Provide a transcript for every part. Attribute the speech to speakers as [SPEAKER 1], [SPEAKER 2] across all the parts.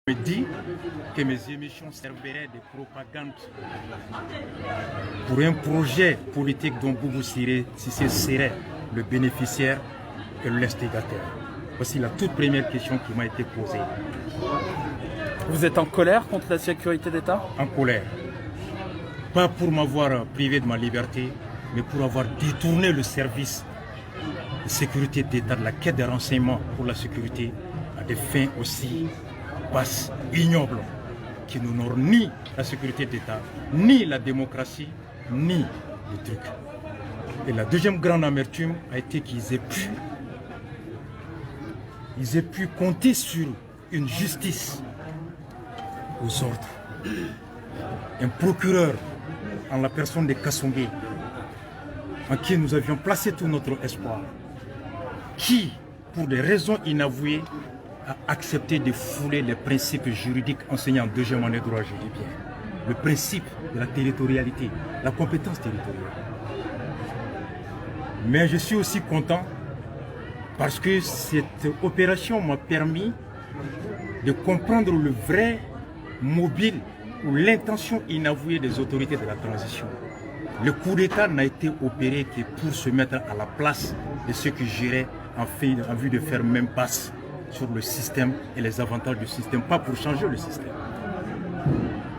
[SPEAKER 1] me dit que mes émissions serviraient de propagande pour un projet politique dont Boubou Cissé serait le bénéficiaire et l'instigateur. Voici la toute première question qui m'a été posée.
[SPEAKER 2] Vous êtes en colère contre la sécurité d'État?
[SPEAKER 1] En colère. Pas pour m'avoir privé de ma liberté, mais pour avoir détourné le service de sécurité d'État de la quête des renseignements pour la sécurité à des fins aussi basses, ignobles, qui n'honorent ni la sécurité d'État, ni la démocratie, ni le truc. Et la deuxième grande amertume a été qu'ils aient pu compter sur une justice aux ordres. Un procureur en la personne de Kassongué, en qui nous avions placé tout notre espoir, qui, pour des raisons inavouées, a accepté de fouler les principes juridiques enseignés en deuxième année de droit, je dis bien. Le principe de la territorialité, la compétence territoriale. Mais je suis aussi content parce que cette opération m'a permis de comprendre le vrai mobile ou l'intention inavouée des autorités de la transition. Le coup d'État n'a été opéré que pour se mettre à la place de ceux qui géraient en vue de faire même passe sur le système et les avantages du système, pas pour changer le système.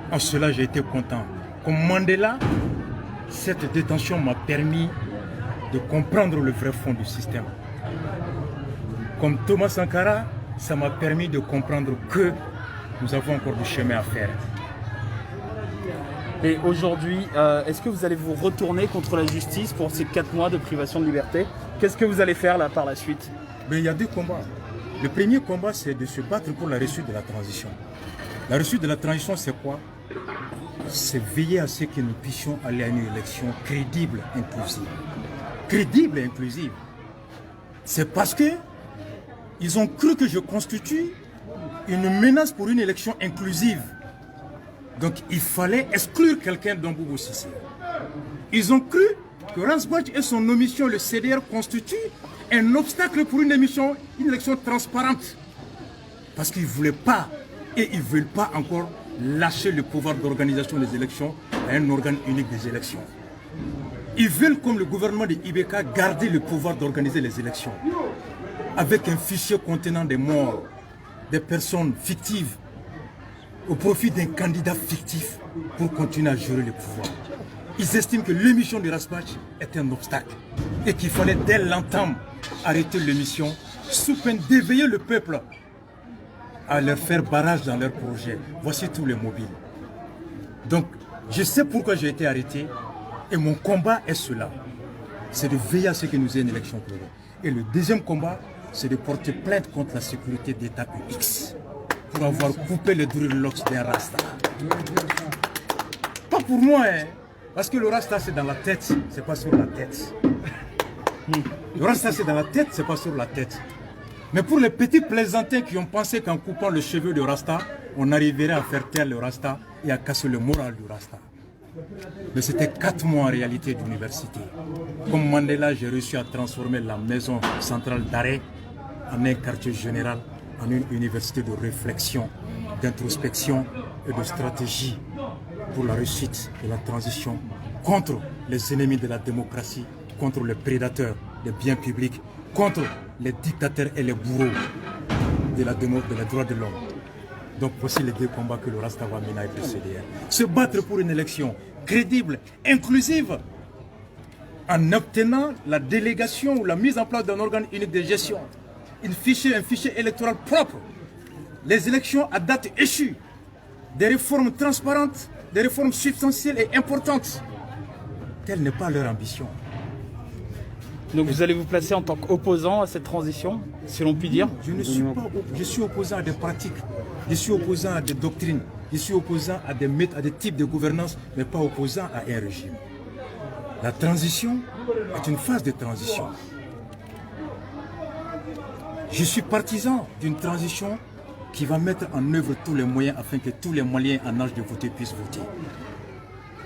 [SPEAKER 1] En cela, j'ai été content. Comme Mandela, cette détention m'a permis de comprendre le vrai fond du système. Comme Thomas Sankara, ça m'a permis de comprendre que nous avons encore du chemin à faire.
[SPEAKER 2] Et aujourd'hui, est-ce que vous allez vous retourner contre la justice pour ces 4 mois de privation de liberté? Qu'est-ce que vous allez faire là par la suite?
[SPEAKER 1] Mais il y a 2 combats. Le premier combat, c'est de se battre pour la réussite de la transition. La réussite de la transition, c'est quoi? C'est veiller à ce que nous puissions aller à une élection crédible, inclusive. Crédible et inclusive. C'est parce que ils ont cru que je constitue une menace pour une élection inclusive. Donc il fallait exclure quelqu'un dans Boubou Cissé. Ils ont cru que Ransbach et son omission, le CDR, constituent un obstacle pour une élection transparente. Parce qu'ils ne voulaient pas et ils ne veulent pas encore lâcher le pouvoir d'organisation des élections à un organe unique des élections. Ils veulent, comme le gouvernement de Ibeka, garder le pouvoir d'organiser les élections avec un fichier contenant des morts, des personnes fictives, au profit d'un candidat fictif pour continuer à gérer le pouvoir. Ils estiment que l'émission de Ransbach est un obstacle et qu'il fallait dès l'entame arrêter l'émission sous peine d'éveiller le peuple à leur faire barrage dans leur projet. Voici tous les mobiles. Donc, je sais pourquoi j'ai été arrêté et mon combat est cela. C'est de veiller à ce que nous ayons une élection claire. Et le deuxième combat, c'est de porter plainte contre la sécurité d'État UX pour avoir coupé le dreadlocks d'un Rasta. Pas pour moi, hein. Parce que le Rasta, c'est dans la tête, c'est pas sur la tête. Le Rasta, c'est dans la tête, c'est pas sur la tête. Mais pour les petits plaisantins qui ont pensé qu'en coupant le cheveu de Rasta, on arriverait à faire taire le Rasta et à casser le moral du Rasta. Mais c'était 4 mois en réalité d'université. Comme Mandela, j'ai réussi à transformer la maison centrale d'arrêt en un quartier général, en une université de réflexion, d'introspection et de stratégie pour la réussite de la transition contre les ennemis de la démocratie, contre les prédateurs des biens publics, contre les dictateurs et les bourreaux de la droit de l'homme. Donc voici les 2 combats que le Rasta va mener avec le CDR. Se battre pour une élection crédible, inclusive, en obtenant la délégation ou la mise en place d'un organe unique de gestion, un fichier électoral propre, les élections à date échue, des réformes transparentes, des réformes substantielles et importantes. Telle n'est pas leur ambition.
[SPEAKER 2] Donc vous allez vous placer en tant qu'opposant à cette transition, si l'on peut dire?
[SPEAKER 1] Je suis opposant à des pratiques, je suis opposant à des doctrines, je suis opposant à des types de gouvernance, mais pas opposant à un régime. La transition est une phase de transition. Je suis partisan d'une transition qui va mettre en œuvre tous les moyens afin que tous les Maliens en âge de voter puissent voter.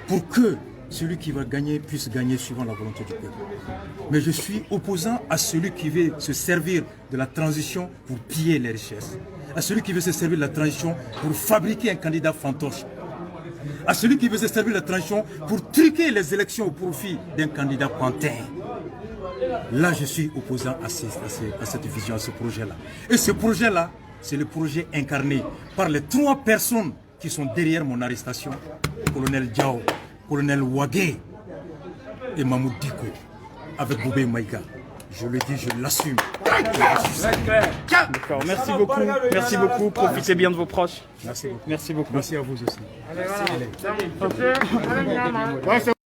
[SPEAKER 1] Pour que celui qui va gagner puisse gagner suivant la volonté du peuple. Mais je suis opposant à celui qui veut se servir de la transition pour piller les richesses, à celui qui veut se servir de la transition pour fabriquer un candidat fantoche, à celui qui veut se servir de la transition pour truquer les élections au profit d'un candidat pantin. Là, je suis opposant à cette vision, à ce projet-là. Et ce projet-là, c'est le projet incarné par les 3 personnes qui sont derrière mon arrestation. Colonel Diao, Colonel Wagé et Mahmoud Diko, avec Boubé Maïga. Je le dis, je l'assume.
[SPEAKER 2] D'accord, merci beaucoup. Merci beaucoup. Profitez bien de vos proches.
[SPEAKER 1] Merci beaucoup.
[SPEAKER 2] Merci beaucoup.
[SPEAKER 1] Merci à vous aussi.
[SPEAKER 3] Allez, voilà.